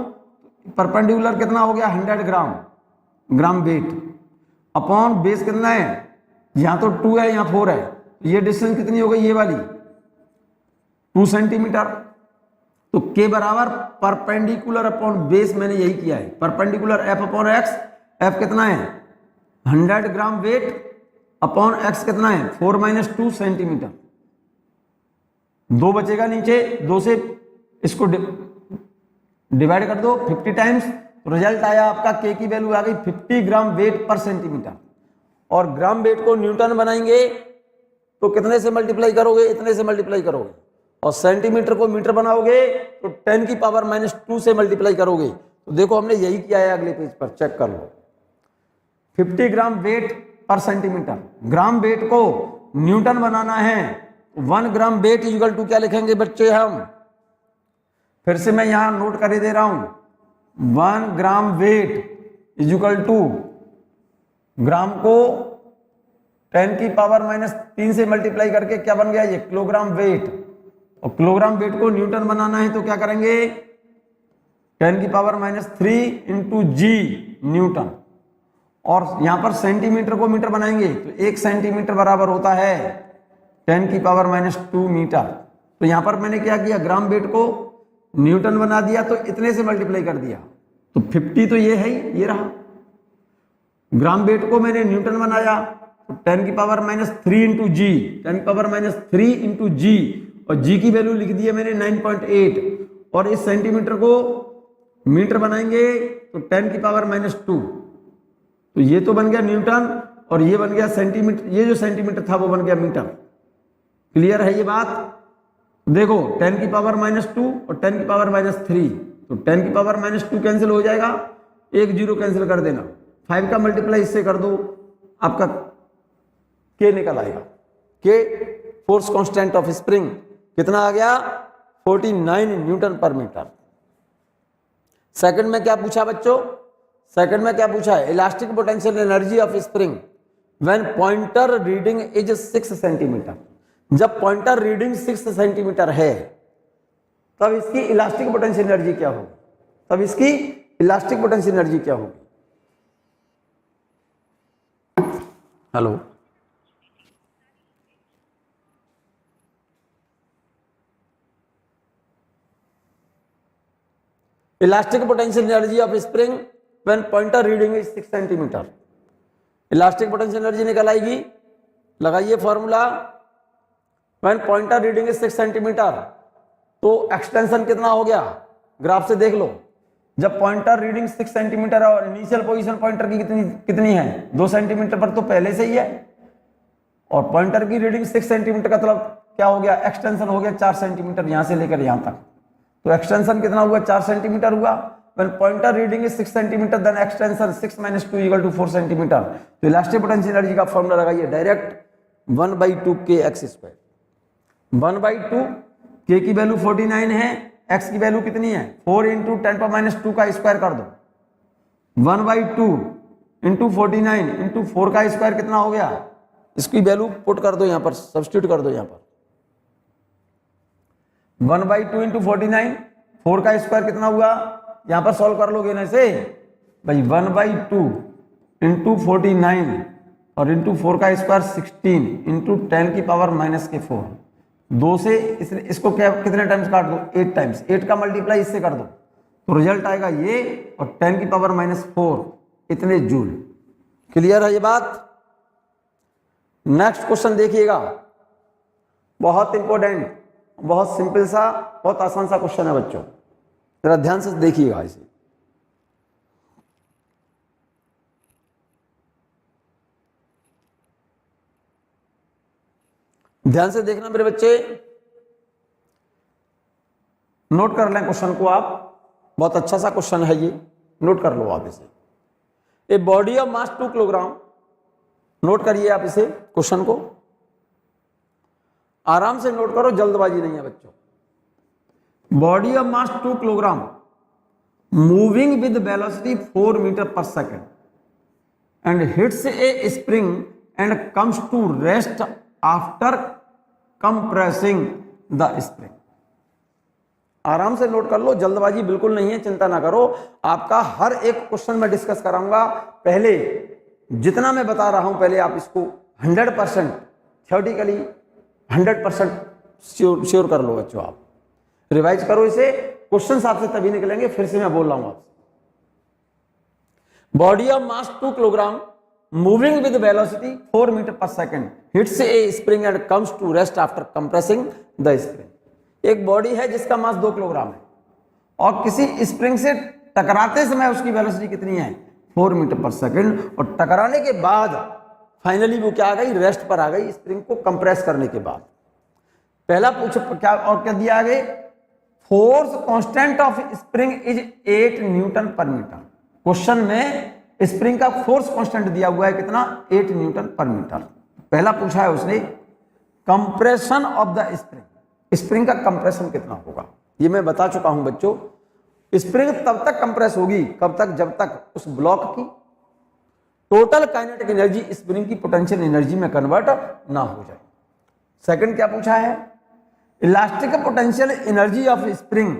परपेंडिकुलर कितना हो गया 100 ग्राम वेट अपॉन बेस कितना है, यहां तो 2 है यहां 4 है, ये डिस्टेंस कितनी हो गई ये वाली 2 सेंटीमीटर। तो के बराबर परपेंडिकुलर अपॉन बेस, मैंने यही किया है, perpendicular F upon x, F कितना है 100 ग्राम वेट अपॉन एक्स कितना है 4 - 2 सेंटीमीटर। 2 बचेगा नीचे, 2 से इसको डिवाइड कर दो 50 टाइम्स, तो रिजल्ट आया आपका के की वैल्यू आ गई 50 ग्राम वेट पर सेंटीमीटर। और ग्राम वेट को न्यूटन बनाएंगे तो कितने से मल्टीप्लाई करोगे, इतने से मल्टीप्लाई करोगे, और सेंटीमीटर को मीटर बनाओगे तो 10 की पावर -2 से मल्टीप्लाई करोगे। तो देखो हमने यही किया है, अगले पेज पर चेक कर लो। 50 ग्राम वेट पर सेंटीमीटर, ग्राम वेट को न्यूटन बनाना है, 1 ग्राम वेट इक्वल टू क्या लिखेंगे बच्चे हम, फिर से मैं यहां नोट कर दे रहा हूं, 1 ग्राम वेट इक्वल टू ग्राम को 10 की पावर -3 से मल्टीप्लाई करके क्या बन गया ये किलोग्राम वेट, और किलोग्राम वेट को न्यूटन बनाना है तो क्या करेंगे 10 की पावर -3 इंटू जी न्यूटन, और यहां पर सेंटीमीटर को मीटर बनाएंगे तो 1 सेंटीमीटर बराबर होता है 10 की पावर -2 मीटर। तो यहां पर मैंने क्या किया, ग्राम वेट को न्यूटन बना दिया तो इतने से मल्टीप्लाई कर दिया, तो 50 तो ये है, ये रहा। ग्राम वेट को मैंने न्यूटन बनाया तो 10 की पावर -3 इंटू जी, 10 की पावर -3 इंटू जी, और जी की वैल्यू लिख दी है मैंने 9.8, और इस सेंटीमीटर को मीटर बनाएंगे तो 10 की पावर -2, तो ये तो बन गया न्यूटन और ये बन गया सेंटीमीटर, ये जो सेंटीमीटर था वो बन गया मीटर। क्लियर है ये बात। देखो 10 की पावर -2 और 10 की पावर -3, तो 10 की पावर -2 कैंसिल हो जाएगा, 1 0 कैंसिल कर देना, 5 का मल्टीप्लाई इससे कर दो, आपका के निकल आएगा। के फोर्स कांस्टेंट ऑफ स्प्रिंग कितना आ गया 49 न्यूटन पर मीटर। सेकंड में क्या पूछा बच्चों, सेकंड में क्या पूछा है, elastic potential energy of spring when pointer reading is 6 centimetre. जब पॉइंटर रीडिंग 6 सेंटीमीटर है तब इसकी इलास्टिक पोटेंशियल एनर्जी क्या होगी, तब इसकी इलास्टिक पोटेंशियल एनर्जी क्या होगी। Hello, elastic potential energy of spring when pointer reading is 6 centimetre. Elastic potential energy निकल आएगी, लगाइए formula, when pointer reading is 6 centimetre, तो एक्सटेंशन कितना हो गया, ग्राफ से देख लो, जब पॉइंटर रीडिंग 6 सेंटीमीटर और इनिशियल पोजीशन पॉइंटर की कितनी है 2 सेंटीमीटर पर, तो पहले से ही है, और पॉइंटर की रीडिंग 6 सेंटीमीटर का मतलब क्या हो गया, एक्सटेंशन हो गया 4 सेंटीमीटर यहां से लेकर यहां तक, तो एक्सटेंशन कितना हुआ 4 सेंटीमीटर हुआ। When pointer reading is 6 centimetre, then extension 6 - 2 = 4 centimetre. तो इलास्टिक पोटेंशियल एनर्जी का फॉर्मूला लगाइए डायरेक्ट, 1/2 kx²। 1/2 k की वैल्यू 49 है, x की वैल्यू कितनी है 4 × 10⁻² का स्क्वायर कर दो, 1/2 × 49 × 4 का स्क्वायर कितना हो गया, इसकी वैल्यू पुट कर दो यहां पर, सब्स्टिट्यूट कर दो यहां पर, 1/2 × 49, 4 का स्क्वायर कितना हुआ, यहां पर सॉल्व कर लोगे ना इसे भाई, 1/2 × 49 और इंटू 4 का स्क्वायर 16 इंटू 10 की पावर -4, 2 से इसको क्या कितने टाइम्स काट दो 8 टाइम्स, 8 का मल्टीप्लाई इससे कर दो तो रिजल्ट आएगा ये, और 10 की पावर -4 इतने जूल। क्लियर है ये बात। नेक्स्ट क्वेश्चन देखिएगा, बहुत इंपॉर्टेंट, बहुत सिंपल सा, बहुत आसान सा क्वेश्चन है बच्चों, जरा ध्यान से देखिएगा इसे। ध्यान से देखना मेरे बच्चे, नोट कर लें क्वेश्चन को आप, बहुत अच्छा सा क्वेश्चन है ये, नोट कर लो आप इसे। ए body of mass 2 kilogram, note करिए आप इसे क्वेश्चन को, आराम से नोट करो, जल्दबाजी नहीं है बच्चों। Body of mass 2 kilogram moving with velocity 4 metre per second and hits a spring and comes to rest after compressing the spring. आराम से नोट कर लो, जल्दबाजी बिल्कुल नहीं है, चिंता ना करो। आपका हर एक क्वेश्चन में डिस्कस कराऊंगा। पहले जितना मैं बता रहा हूं पहले आप इसको 100% थ्योरेटिकली 100% श्योर कर लो बच्चों। आप रिवाइज करो इसे, क्वेश्चन आपसे तभी निकलेंगे। फिर से मैं बोल रहा हूं आपसे, body of mass 2 kilogram moving with velocity 4 metre per second hits a spring and comes to rest after compressing the spring. एक बॉडी है जिसका मास 2 किलोग्राम है और किसी स्प्रिंग से टकराते समय उसकी वेलोसिटी कितनी है? 4 मीटर पर सेकेंड। और टकराने के बाद फाइनली वो क्या आ गई? रेस्ट पर आ गई, स्प्रिंग को कंप्रेस करने के बाद। पहला पूछो क्या, और क्या दिया आगे? Force constant of spring is 8 Newton पर मीटर। क्वेश्चन में स्प्रिंग का फोर्स कांस्टेंट दिया हुआ है कितना? 8 न्यूटन पर मीटर। पहला पूछा है उसने compression of the spring, spring का कंप्रेशन कितना होगा? ये मैं बता चुका हूं बच्चों। स्प्रिंग तब तक कंप्रेस होगी, कब तक? जब तक उस ब्लॉक की टोटल काइनेटिक एनर्जी स्प्रिंग की पोटेंशियल एनर्जी में कन्वर्ट ना हो जाए। सेकंड क्या पूछा है? Elastic potential energy of spring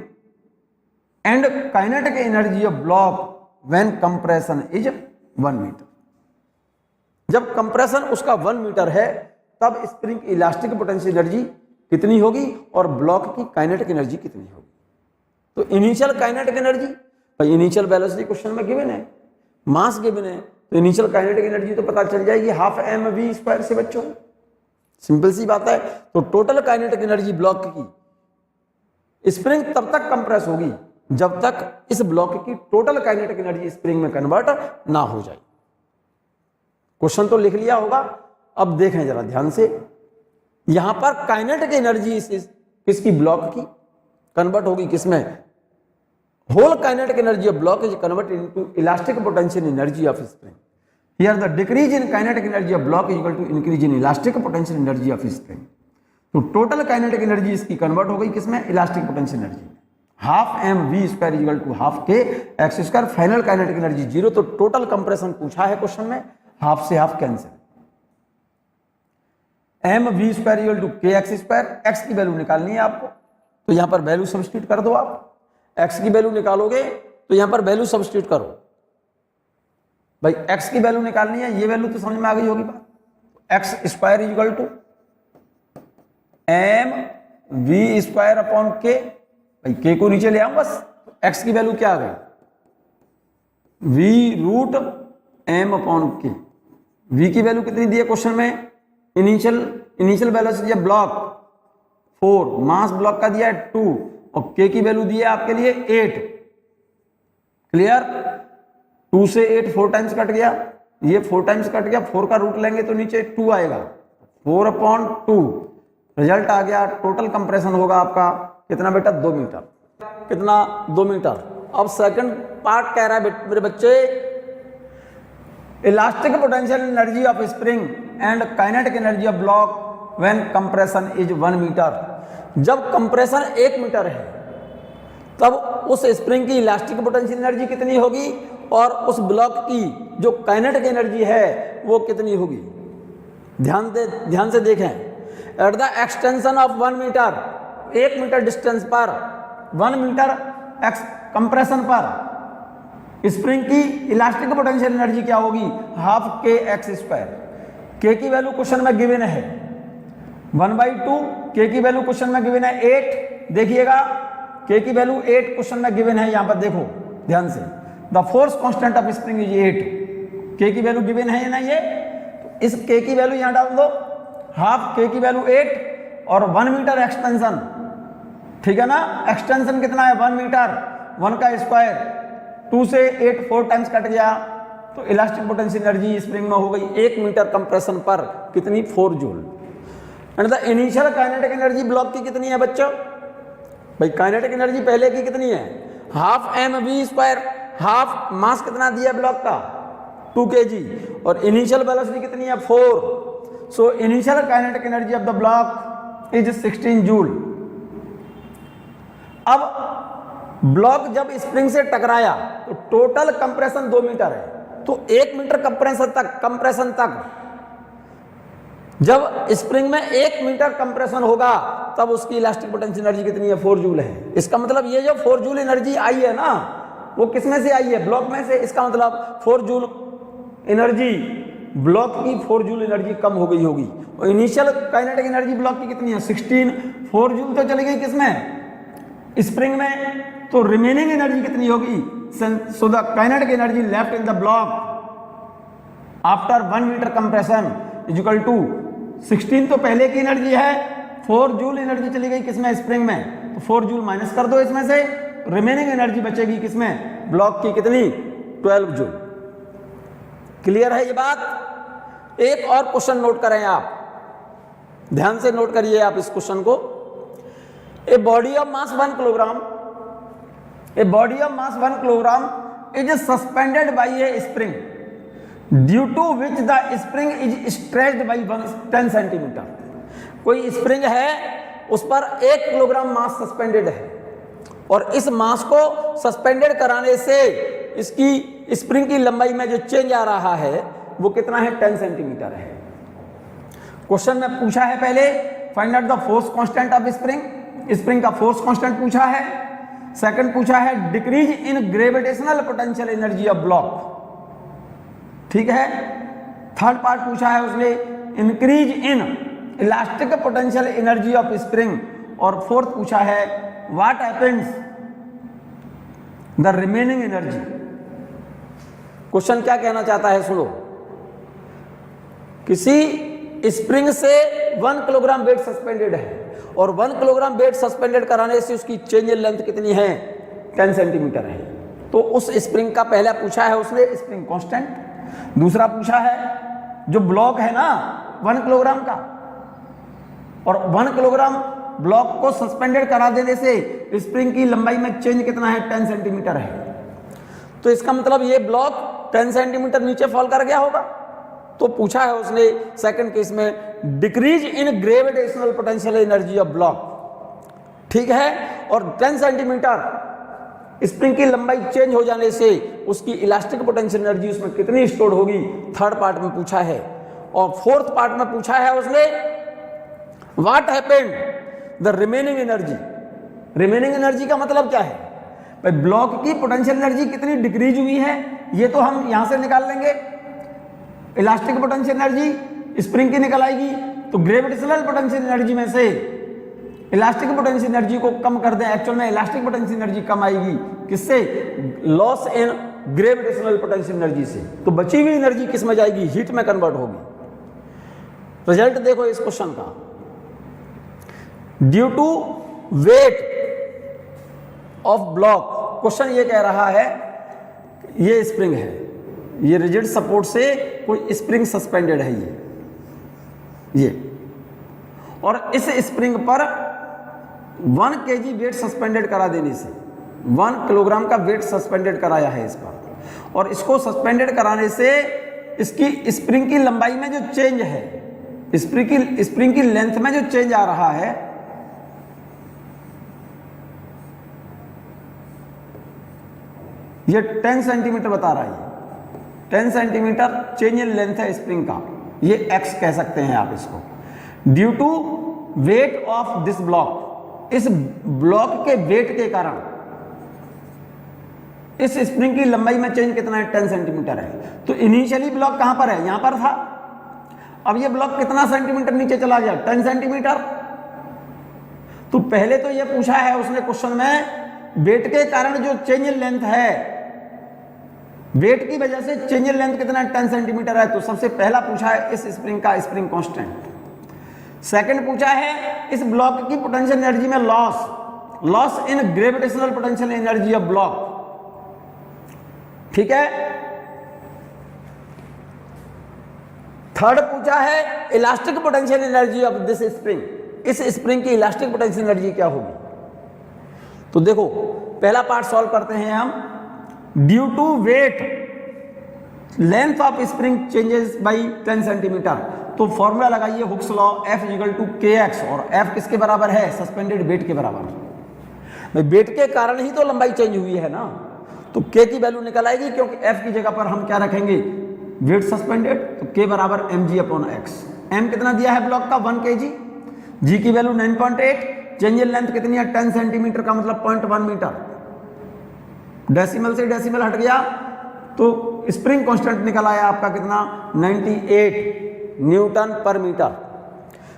and kinetic energy of block when compression is 1 metre. जब कंप्रेशन उसका 1 मीटर है तब स्प्रिंग की इलास्टिक पोटेंशियल एनर्जी कितनी होगी और ब्लॉक की काइनेटिक एनर्जी कितनी होगी? तो इनिशियल काइनेटिक एनर्जी, भाई इनिशियल वेलोसिटी क्वेश्चन में गिवन है, मास गिवन है, तो इनिशियल काइनेटिक एनर्जी तो पता चल जाएगी ½ mv² से बच्चों। सिंपल सी बात है। तो टोटल काइनेटिक एनर्जी ब्लॉक की, स्प्रिंग तब तक कंप्रेस होगी जब तक इस ब्लॉक की टोटल काइनेटिक एनर्जी स्प्रिंग में कन्वर्ट ना हो जाए। क्वेश्चन तो लिख लिया होगा। अब देखें जरा ध्यान से, यहां पर काइनेटिक एनर्जी किसकी? ब्लॉक की कन्वर्ट होगी किसमें? Whole kinetic energy of block is converted into elastic potential energy of spring. Here the decrease in kinetic energy of block is equal to increase in elastic potential energy of spring. तो total kinetic energy इसकी convert हो गई किसमें? Elastic potential energy में। ½ mv² is equal to ½ kx²। Final kinetic energy 0। तो total compression पूछा है question में, हाफ से half cancel. mv² is equal to kx²। x की वैल्यू निकालनी है आपको, तो यहां पर वैल्यू सब्स्टिट्यूट कर दो। आप x की वैल्यू निकालोगे तो यहां पर वैल्यू सब्स्टिट्यूट करो। भाई x की वैल्यू निकालनी है, ये वैल्यू तो समझ में आ गई होगी बात। x² is equal to mv² upon k। भाई k को नीचे ले आऊं बस। x की वैल्यू क्या आ गई? v√m upon k। v की वैल्यू कितनी दी है क्वेश्चन में? Initial velocity of block 4, mass block का दिया है 2 और k की वैल्यू दी है आपके लिए 8। क्लियर? 2 से 8 4 टाइम्स कट गया, ये 4 टाइम्स कट गया, 4 का रूट लेंगे तो नीचे 2 आएगा, 4/2 रिजल्ट आ गया। टोटल कंप्रेशन होगा आपका कितना बेटा? 2 मीटर। कितना? 2 मीटर। अब सेकंड पार्ट कह रहा है मेरे बच्चे, elastic potential energy of spring and kinetic energy of block when compression is 1 metre. जब कंप्रेशन 1 मीटर है तब उस स्प्रिंग की इलास्टिक पोटेंशियल एनर्जी कितनी होगी और उस ब्लॉक की जो काइनेटिक एनर्जी है वो कितनी होगी? ध्यान से देखें। At the extension of 1 metre, 1 metre distance पर, 1 मीटर कंप्रेशन पर स्प्रिंग की इलास्टिक पोटेंशियल एनर्जी क्या होगी? ½ kx²। k की वैल्यू क्वेश्चन में गिवन है 1/2, k की वैल्यू क्वेश्चन में गिवन है 8। देखिएगा k की वैल्यू 8 क्वेश्चन में गिवन है, यहां पर देखो ध्यान से। The force constant of spring is 8। k की वैल्यू गिवन है ना, ये तो इस k की वैल्यू यहां डाल दो, ½ k की वैल्यू 8 और 1 मीटर एक्सटेंशन, ठीक है ना? एक्सटेंशन कितना है? 1 मीटर, 1 का स्क्वायर, 2 से 8 4 टाइम्स कट गया, तो इलास्टिक पोटेंशियल एनर्जी स्प्रिंग में हो गई 1 मीटर कंप्रेशन पर कितनी? 4 joule. And the initial kinetic energy block की कितनी है बच्चों? भाई काइनेटिक एनर्जी पहले की कितनी है? ½ mv²। हाफ मास कितना दिया ब्लॉक का? 2 kg और इनिशियल वेलोसिटी कितनी है? 4। So initial kinetic energy of the block is 16 joule. अब ब्लॉक जब स्प्रिंग से टकराया तो टोटल कंप्रेशन 2 मीटर है, तो 1 मीटर कंप्रेशन तक जब स्प्रिंग में 1 मीटर कंप्रेशन होगा तब उसकी इलास्टिक पोटेंशियल एनर्जी कितनी है, 4 जूल है। इसका मतलब ये जो 4 जूल एनर्जी आई है ना, वो किस में से आई है, ब्लॉक में से। इसका मतलब 4 जूल एनर्जी, ब्लॉक की 4 जूल एनर्जी कम हो गई होगी। और इनिशियल काइनेटिक एनर्जी ब्लॉक की कितनी है, 16, 4 जूल तो चली गई किसमें, स्प्रिंग में, तो रिमेनिंग एनर्जी कितनी होगी, so the kinetic energy left in the block after 1 metre compression equal to 16 तो पहले की एनर्जी है, 4 जूल एनर्जी चली गई किसमें, स्प्रिंग में, तो 4 जूल माइनस कर दो इसमें से, रिमेनिंग एनर्जी बचेगी किसमें, ब्लॉक की कितनी, 12 जूल। क्लियर है ये बात। एक और क्वेश्चन नोट करें आप, ध्यान से नोट करिए आप इस क्वेश्चन को। A body of mass 1 kilogram, a body of mass 1 kilogram is suspended by a spring due to which the spring is stretched by 10 centimetre. कोई स्प्रिंग है, उस पर 1 किलोग्राम मास सस्पेंडेड है, और इस मास को सस्पेंडेड कराने से इसकी स्प्रिंग की लंबाई में जो चेंज आ रहा है वो कितना है, 10 सेंटीमीटर है। क्वेश्चन में पूछा है पहले find out the force constant of spring, spring का फोर्स कांस्टेंट पूछा है। सेकंड पूछा है decrease in gravitational potential energy of block, ठीक है। थर्ड पार्ट पूछा है उसने increase in elastic potential energy of spring, और फोर्थ पूछा है what happens the remaining energy. Question क्या कहना चाहता है, सुनो। किसी स्प्रिंग से 1 किलोग्राम वेट सस्पेंडेड है, और 1 किलोग्राम वेट सस्पेंडेड कराने से उसकी चेंज इन लेंथ कितनी है, 10 सेंटीमीटर है। तो उस स्प्रिंग का पहला पूछा है उसने स्प्रिंग कांस्टेंट, दूसरा पूछा है जो ब्लॉक है ना 1 किलोग्राम का, और 1 किलोग्राम ब्लॉक को सस्पेंडेड करा देने से स्प्रिंग की लंबाई में चेंज कितना है, 10 सेंटीमीटर है। तो इसका मतलब ये ब्लॉक 10 सेंटीमीटर नीचे फॉल कर गया होगा। तो पूछा है उसने सेकंड केस में decrease in gravitational potential energy of block, ठीक है। और 10 सेंटीमीटर स्प्रिंग की लंबाई चेंज हो जाने से उसकी इलास्टिक पोटेंशियल एनर्जी उसमें कितनी स्टोर होगी, थर्ड पार्ट में पूछा है। और फोर्थ पार्ट में पूछा है उसने what happened the remaining energy. Remaining energy का मतलब क्या है भाई, ब्लॉक की पोटेंशियल एनर्जी कितनी डिक्रीज हुई है ये तो हम यहां से निकाल लेंगे। इलास्टिक पोटेंशियल एनर्जी स्प्रिंग की निकल आएगी, तो ग्रेविटेशनल पोटेंशियल एनर्जी में से इलास्टिक पोटेंशियल एनर्जी को कम कर दें, एक्चुअल में इलास्टिक पोटेंशियल एनर्जी कम आएगी किससे, loss in gravitational potential energy से। तो बची हुई एनर्जी किस में जाएगी, हीट में कन्वर्ट होगी। रिजल्ट देखो इस क्वेश्चन का, due to weight of block. Question ये कह रहा है ये स्प्रिंग है, ये रिजिड सपोर्ट से कोई स्प्रिंग सस्पेंडेड है ये, और इस स्प्रिंग पर 1 kg वेट सस्पेंडेड करा देने से 1 किलोग्राम का वेट सस्पेंडेड कराया है इस पर, और इसको सस्पेंडेड कराने से इसकी स्प्रिंग की लंबाई में जो चेंज है, स्प्रिंग की लेंथ में जो चेंज आ रहा है, ये 10 सेंटीमीटर बता रहा है। 10 सेंटीमीटर चेंज इन लेंथ है स्प्रिंग का, ये x कह सकते हैं आप इसको। Due to weight of this block, इस ब्लॉक के वेट के कारण इस स्प्रिंग की लंबाई में चेंज कितना है, 10 सेंटीमीटर है। तो इनिशियली ब्लॉक कहां पर है, यहां पर था, अब ये ब्लॉक कितना सेंटीमीटर नीचे चला गया, 10 सेंटीमीटर। तो पहले तो ये पूछा है उसने क्वेश्चन में वेट के कारण जो चेंज इन लेंथ है, वेट की वजह से चेंज इन लेंथ कितना है, 10 सेंटीमीटर है। तो सबसे पहला पूछा है इस स्प्रिंग का स्प्रिंग कांस्टेंट। सेकंड पूछा है इस ब्लॉक की पोटेंशियल एनर्जी में loss in gravitational potential energy of block, ठीक है। थर्ड पूछा है elastic potential energy of this spring, इस स्प्रिंग की इलास्टिक पोटेंशियल एनर्जी क्या होगी। तो देखो पहला पार्ट सॉल्व करते हैं हम। Due to weight length of spring changes by 10 centimetre, तो फॉर्मूला लगाइए हुक्स लॉ, F = kx, और F किसके बराबर है, सस्पेंडेड वेट के बराबर। भाई वेट के कारण ही तो लंबाई चेंज हुई है ना, तो के की वैल्यू निकल आएगी, क्योंकि एफ की जगह पर हम क्या रखेंगे, वेट सस्पेंडेड, तो के बराबर mg/x। एम कितना दिया है ब्लॉक का 1 kg, जी की वैल्यू 9.8, चेंज इन लेंथ कितनी है 10 सेंटीमीटर का मतलब 0.1 मीटर, डेसिमल से डेसिमल हट गया तो स्प्रिंग कांस्टेंट निकल आया आपका कितना 98 न्यूटन पर मीटर।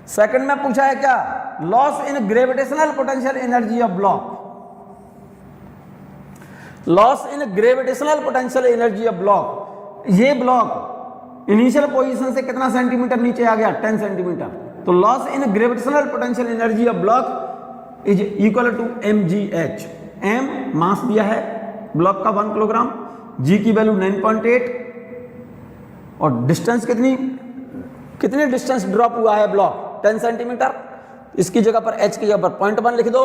सेकंड में पूछा है क्या, loss in gravitational potential energy of block, loss in gravitational potential energy of block, ये ब्लॉक इनिशियल पोजीशन से कितना सेंटीमीटर नीचे आ गया 10 सेंटीमीटर, तो loss in gravitational potential energy of block is equal to mgh। m mass दिया है block का 1 किलोग्राम, g की वैल्यू 9.8 और डिस्टेंस कितनी डिस्टेंस ड्रॉप हुआ है ब्लॉक 10 सेंटीमीटर, इसकी जगह पर h की जगह पर 0.1 लिख दो,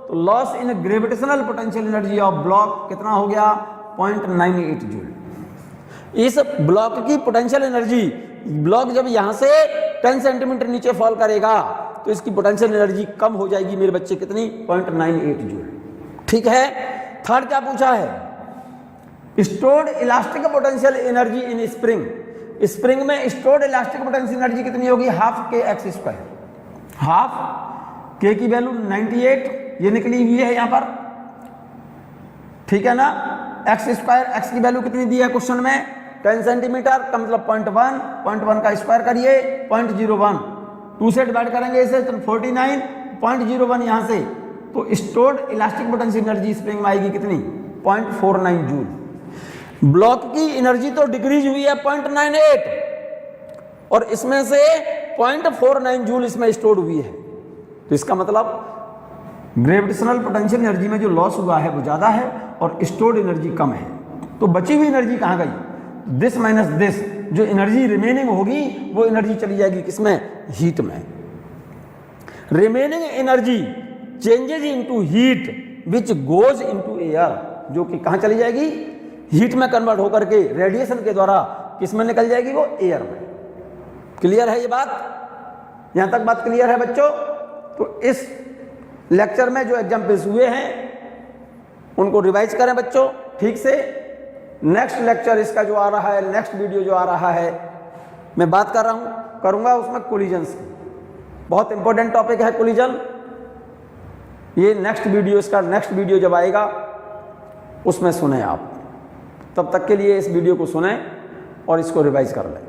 तो loss in gravitational potential energy of block कितना हो गया 0.98 जूल। इस ब्लॉक की पोटेंशियल एनर्जी, ब्लॉक जब यहां से 10 सेंटीमीटर नीचे फॉल करेगा तो इसकी पोटेंशियल एनर्जी कम हो जाएगी मेरे बच्चे कितनी 0.98 जूल। ठीक है। थर्ड क्या पूछा है, stored elastic potential energy in spring, spring में स्टोर्ड इलास्टिक पोटेंशियल एनर्जी कितनी होगी हाफ के एक्स स्क्वायर, हाफ के की वैल्यू 98 ये निकली हुई है यहां पर, ठीक है ना, एक्स स्क्वायर, एक्स की वैल्यू कितनी दी है क्वेश्चन में 10 सेंटीमीटर का मतलब 0.1 का स्क्वायर करिए 0.01, 2 से डिवाइड करेंगे इसे तो 49.01 यहां से, तो stored elastic potential energy spring में आएगी कितनी 0.49 जूल। ब्लॉक की एनर्जी तो डिक्रीज हुई है 0.98 और इसमें से 0.49 जूल इसमें स्टोर्ड हुई है, तो इसका मतलब ग्रेविटेशनल पोटेंशियल एनर्जी में जो लॉस हुआ है वो ज्यादा है और स्टोर्ड एनर्जी कम है, तो बची हुई एनर्जी कहां गई, दिस माइनस दिस, जो एनर्जी रिमेनिंग होगी वो एनर्जी चली जाएगी किसमें हीट में। Remaining energy changes into heat which goes into air, जो कि कहां चली जाएगी हीट में कन्वर्ट होकर के रेडिएशन के द्वारा किस में निकल जाएगी वो एयर में। क्लियर है ये बात, यहां तक बात क्लियर है बच्चों। तो इस लेक्चर में जो एग्जाम्पल्स हुए हैं उनको रिवाइज करें बच्चों ठीक से। नेक्स्ट लेक्चर इसका जो आ रहा है, नेक्स्ट वीडियो जो आ रहा है, मैं बात करूंगा उसमें कोलिजन्स की, बहुत इंपॉर्टेंट टॉपिक है कोलिजन। ये नेक्स्ट वीडियो जब आएगा उसमें सुने आप, तब तक के लिए इस वीडियो को सुने और इसको रिवाइज कर लें।